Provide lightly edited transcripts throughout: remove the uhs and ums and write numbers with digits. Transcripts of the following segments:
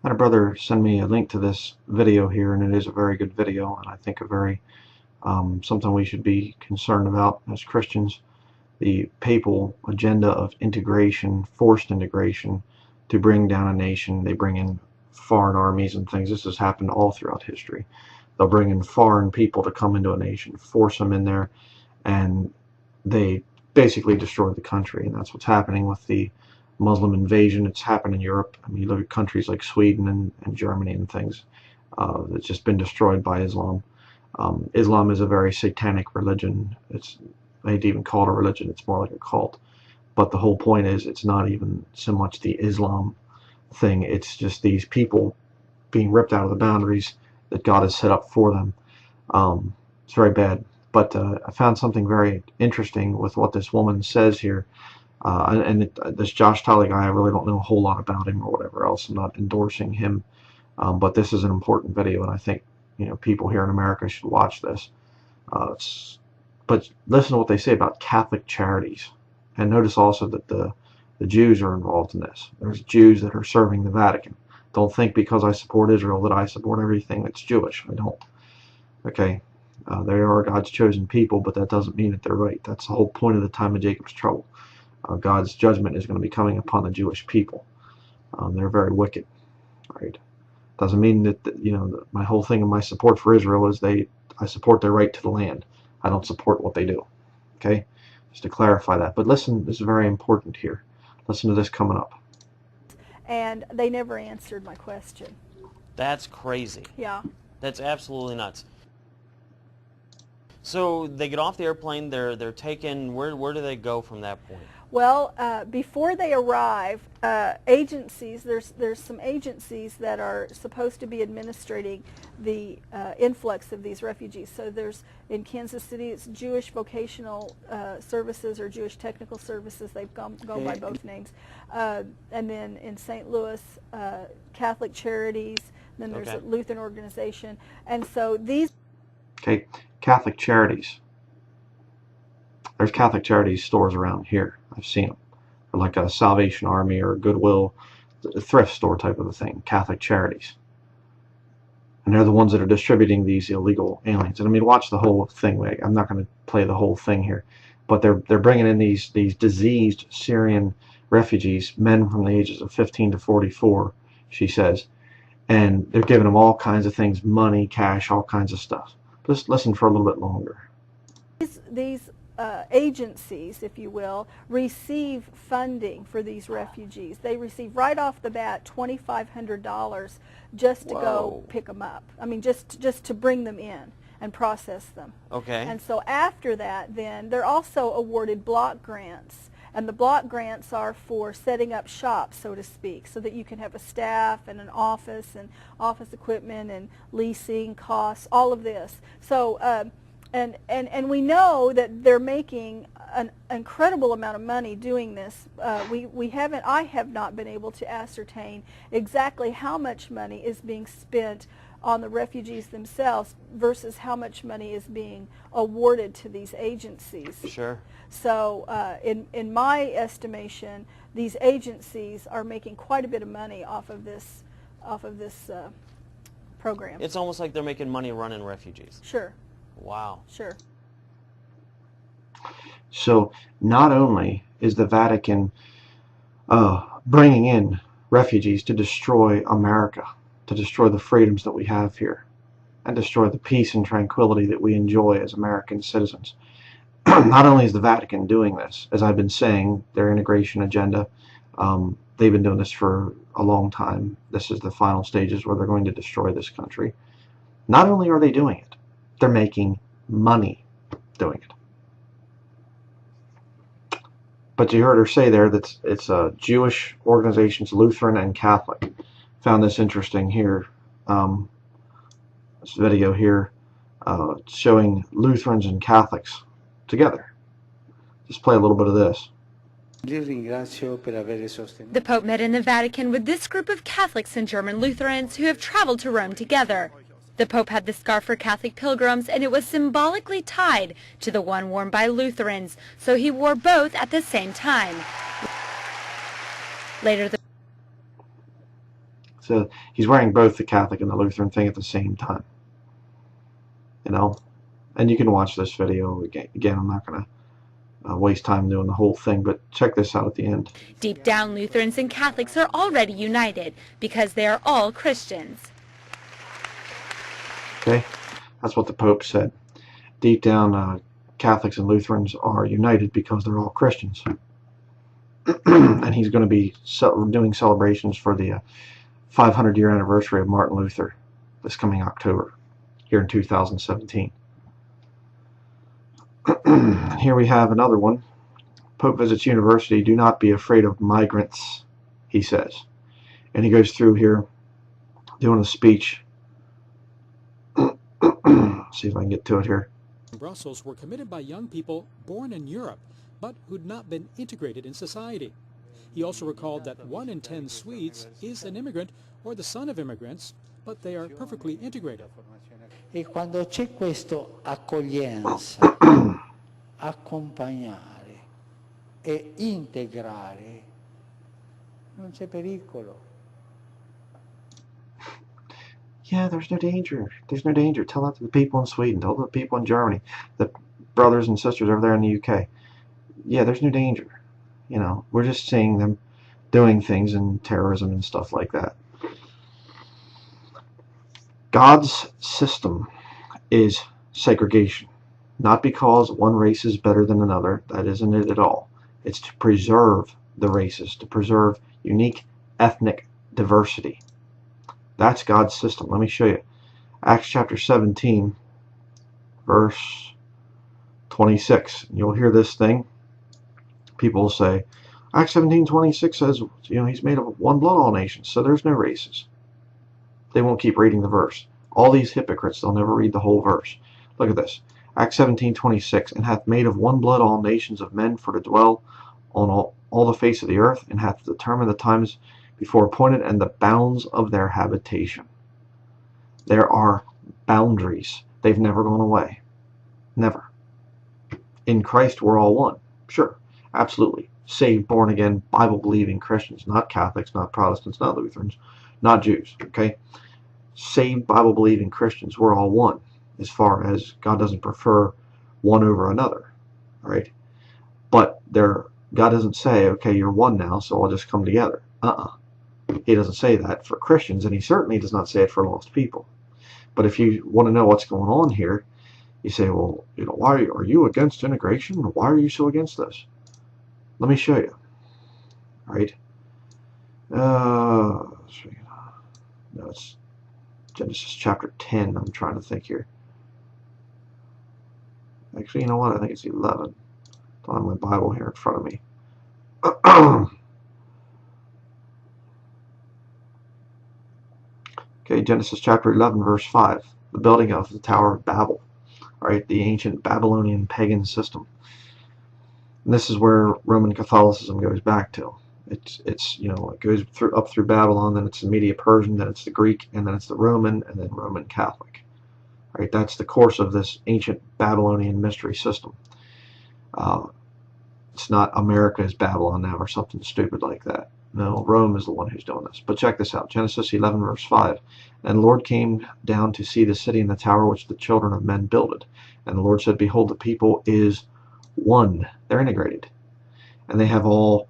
had a brother send me a link to this video here, and it is a very good video, and I think a very something we should be concerned about as Christians. The papal agenda of integration, forced integration, to bring down a nation. They bring in foreign armies and things. This has happened all throughout history. They'll bring in foreign people to come into a nation, force them in there, and they basically destroy the country. And that's what's happening with the Muslim invasion. It's happened in Europe. I mean, you look at countries like Sweden and Germany and things. It's just been destroyed by Islam. Islam is a very satanic religion. It's, I hate to even call it a religion. It's more like a cult. But the whole point is, it's not even so much the Islam thing. It's just these people being ripped out of the boundaries that God has set up for them. It's very bad. But I found something very interesting with what this woman says here. This Josh Tolley guy, I really don't know a whole lot about him or whatever else. I'm not endorsing him. But this is an important video, and I think people here in America should watch this. But listen to what they say about Catholic Charities. And notice also that the Jews are involved in this. There's Jews that are serving the Vatican. Don't think because I support Israel that I support everything that's Jewish. I don't. Okay? They are God's chosen people, but that doesn't mean that they're right. That's the whole point of the time of Jacob's trouble. God's judgment is going to be coming upon the Jewish people. They're very wicked. Right? Doesn't mean that my whole thing of my support for Israel is I support their right to the land. I don't support what they do. Okay? Just to clarify that. But listen, this is very important here. Listen to this coming up. And they never answered my question. That's crazy. Yeah. That's absolutely nuts. So they get off the airplane, they're taken, where do they go from that point? Well, before they arrive, agencies, there's some agencies that are supposed to be administrating the influx of these refugees. So there's, in Kansas City, it's Jewish Vocational Services or Jewish Technical Services. They've go by both names. And then in St. Louis, Catholic Charities. Then there's a Lutheran organization. And so these... Okay, Catholic Charities. There's Catholic Charities stores around here. I've seen them. They're like a Salvation Army or a Goodwill, a thrift store type of a thing. Catholic Charities. And they're the ones that are distributing these illegal aliens. And I mean, watch the whole thing. I'm not going to play the whole thing here. But they're bringing in these diseased Syrian refugees, men from the ages of 15 to 44, she says. And they're giving them all kinds of things, money, cash, all kinds of stuff. Just listen for a little bit longer. These agencies, if you will, receive funding for these refugees. They receive right off the bat $2,500 just to go pick them up. I mean, just to bring them in and process them. Okay. And so after that, then they're also awarded block grants. And the block grants are for setting up shop, so to speak, so that you can have a staff and an office and office equipment and leasing costs, all of this. So, and we know that they're making an incredible amount of money doing this. I have not been able to ascertain exactly how much money is being spent on the refugees themselves versus how much money is being awarded to these agencies. Sure. So in my estimation, these agencies are making quite a bit of money off of this program. It's almost like they're making money running refugees. Sure. Wow. Sure. So not only is the Vatican bringing in refugees to destroy America, to destroy the freedoms that we have here, and destroy the peace and tranquility that we enjoy as American citizens. Not only is the Vatican doing this, as I've been saying, their integration agenda, they've been doing this for a long time. This is the final stages where they're going to destroy this country. Not only are they doing it, they're making money doing it. But you heard her say there that it's Jewish organizations, Lutheran and Catholic. Found this interesting here. This video here showing Lutherans and Catholics together. Just play a little bit of this. The Pope met in the Vatican with this group of Catholics and German Lutherans who have traveled to Rome together. The Pope had the scarf for Catholic pilgrims, and it was symbolically tied to the one worn by Lutherans, so he wore both at the same time. Later, So he's wearing both the Catholic and the Lutheran thing at the same time. You know, and you can watch this video again. I'm not going to waste time doing the whole thing, but check this out at the end. Deep down, Lutherans and Catholics are already united because they are all Christians. Okay, that's what the Pope said. Deep down, Catholics and Lutherans are united because they're all Christians. And he's going to be doing celebrations for the 500-year anniversary of Martin Luther this coming October, here in 2017. Here we have another one. Pope visits university. Do not be afraid of migrants, he says. And he goes through here doing a speech. See if I can get to it here. Brussels were committed by young people born in Europe, but who'd not been integrated in society. He also recalled that 1 in 10 Swedes is an immigrant or the son of immigrants, but they are perfectly integrated. E quando c'è questo accoglienza, accompagnare e integrare, non c'è pericolo. Yeah, there's no danger. There's no danger. Tell that to the people in Sweden. Tell the people in Germany, the brothers and sisters over there in the UK. Yeah, there's no danger. You know, we're just seeing them doing things and terrorism and stuff like that. God's system is segregation. Not because one race is better than another. That isn't it at all. It's to preserve the races, to preserve unique ethnic diversity. That's God's system. Let me show you. Acts chapter 17, verse 26. You'll hear this thing. People will say, Acts 17:26 says, you know, he's made of one blood all nations, so there's no races. They won't keep reading the verse. All these hypocrites, they'll never read the whole verse. Look at this. Acts 17:26, and hath made of one blood all nations of men for to dwell on all the face of the earth, and hath determined the times before appointed and the bounds of their habitation. There are boundaries. They've never gone away. Never. In Christ, we're all one. Sure, absolutely. Saved, born again, Bible-believing Christians, not Catholics, not Protestants, not Lutherans, not Jews, okay? Saved, Bible-believing Christians, we're all one, as far as God doesn't prefer one over another, all right? But God doesn't say, okay, you're one now, so I'll just come together. He doesn't say that for Christians, and he certainly does not say it for lost people. But if you want to know what's going on here, you say, well, you know, why are you against integration? Why are you so against this? Let me show you. All right. No, it's Genesis chapter 10. I'm trying to think here. Actually, you know what? I think it's 11. I don't have my Bible here in front of me. Okay, Genesis chapter 11, verse 5. The building of the Tower of Babel. All right, the ancient Babylonian pagan system. And this is where Roman Catholicism goes back to. It's you know, it goes up through Babylon, then it's the Medo-Persian, then it's the Greek, and then it's the Roman, and then Roman Catholic. All right, that's the course of this ancient Babylonian mystery system. It's not America is Babylon now or something stupid like that. No, Rome is the one who's doing this. But check this out. Genesis 11, verse 5. And the Lord came down to see the city and the tower which the children of men builded. And the Lord said, behold, the people is one. They're integrated. And they have all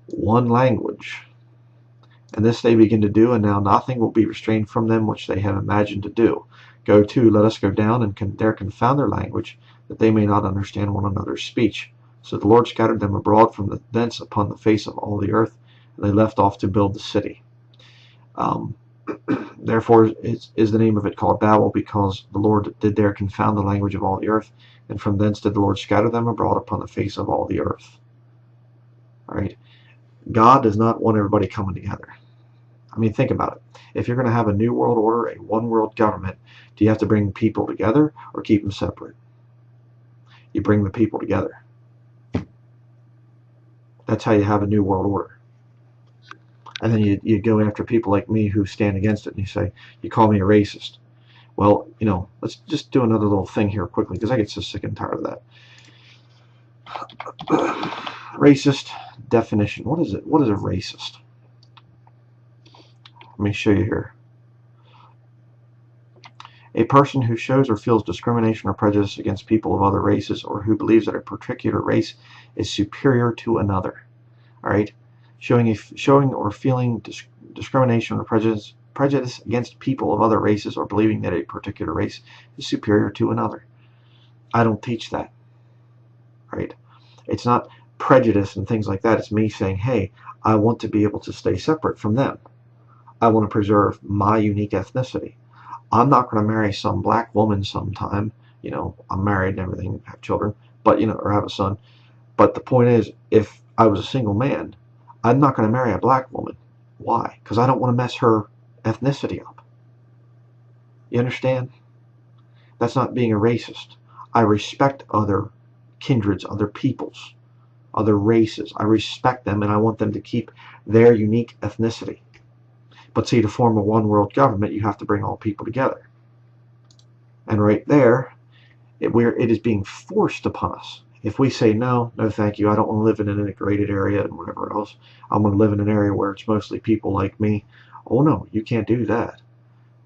one language. And this they begin to do, and now nothing will be restrained from them which they have imagined to do. Go to, let us go down, and there confound their language, that they may not understand one another's speech. So the Lord scattered them abroad from thence upon the face of all the earth, and they left off to build the city. Therefore is the name of it called Babel, because the Lord did there confound the language of all the earth, and from thence did the Lord scatter them abroad upon the face of all the earth. All right. God does not want everybody coming together. I mean, think about it. If you're going to have a new world order, a one world government, do you have to bring people together or keep them separate? You bring the people together. That's how you have a new world order. And then you go after people like me who stand against it, and you say, you call me a racist. Well, you know, let's just do another little thing here quickly, because I get so sick and tired of that. Racist definition. What is it? What is a racist? Let me show you here. A person who shows or feels discrimination or prejudice against people of other races, or who believes that a particular race is superior to another. All right, showing or feeling discrimination or prejudice against people of other races, or believing that a particular race is superior to another. I don't teach that. Right? It's not prejudice and things like that. It's me saying, hey, I want to be able to stay separate from them. I want to preserve my unique ethnicity. I'm not going to marry some black woman sometime. You know, I'm married and everything, have children, but, you know, or have a son. But the point is, if I was a single man, I'm not going to marry a black woman. Why? Because I don't want to mess her ethnicity up. You understand? That's not being a racist. I respect other kindreds, other peoples, other races. I respect them, and I want them to keep their unique ethnicity. But see, to form a one world government, you have to bring all people together. And right there, it is being forced upon us. If we say, no, no thank you, I don't want to live in an integrated area and whatever else, I'm going to live in an area where it's mostly people like me. Oh no, you can't do that.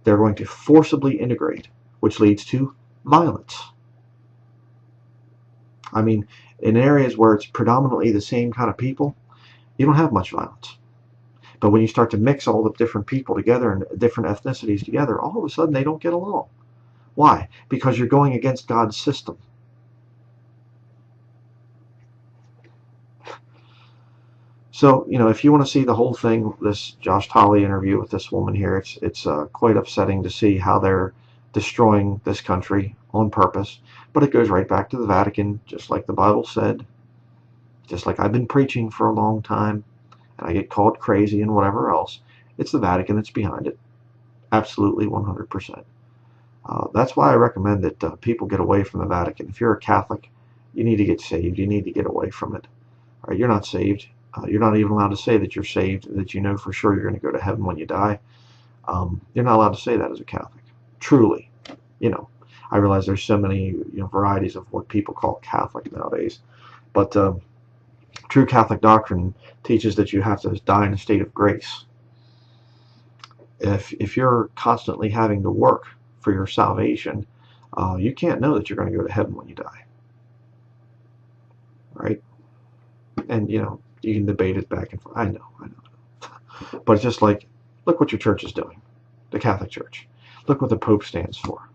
They're going to forcibly integrate, which leads to violence. I mean, in areas where it's predominantly the same kind of people, you don't have much violence. But when you start to mix all the different people together and different ethnicities together, all of a sudden they don't get along. Why? Because you're going against God's system. So, you know, if you want to see the whole thing, this Josh Tolley interview with this woman here, it's quite upsetting to see how they're destroying this country on purpose. But it goes right back to the Vatican, just like the Bible said, just like I've been preaching for a long time, and I get called crazy and whatever else. It's the Vatican that's behind it. Absolutely 100%. That's why I recommend that people get away from the Vatican. If you're a Catholic, you need to get saved. You need to get away from it. All right, you're not saved. You're not even allowed to say that you're saved, that you know for sure you're going to go to heaven when you die. You're not allowed to say that as a Catholic. Truly. You know, I realize there's so many varieties of what people call Catholic nowadays. But true Catholic doctrine teaches that you have to die in a state of grace. If you're constantly having to work for your salvation, you can't know that you're going to go to heaven when you die. Right? And, you know, you can debate it back and forth. I know. But it's just like, look what your church is doing, the Catholic Church. Look what the Pope stands for.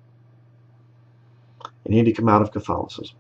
You need to come out of Catholicism.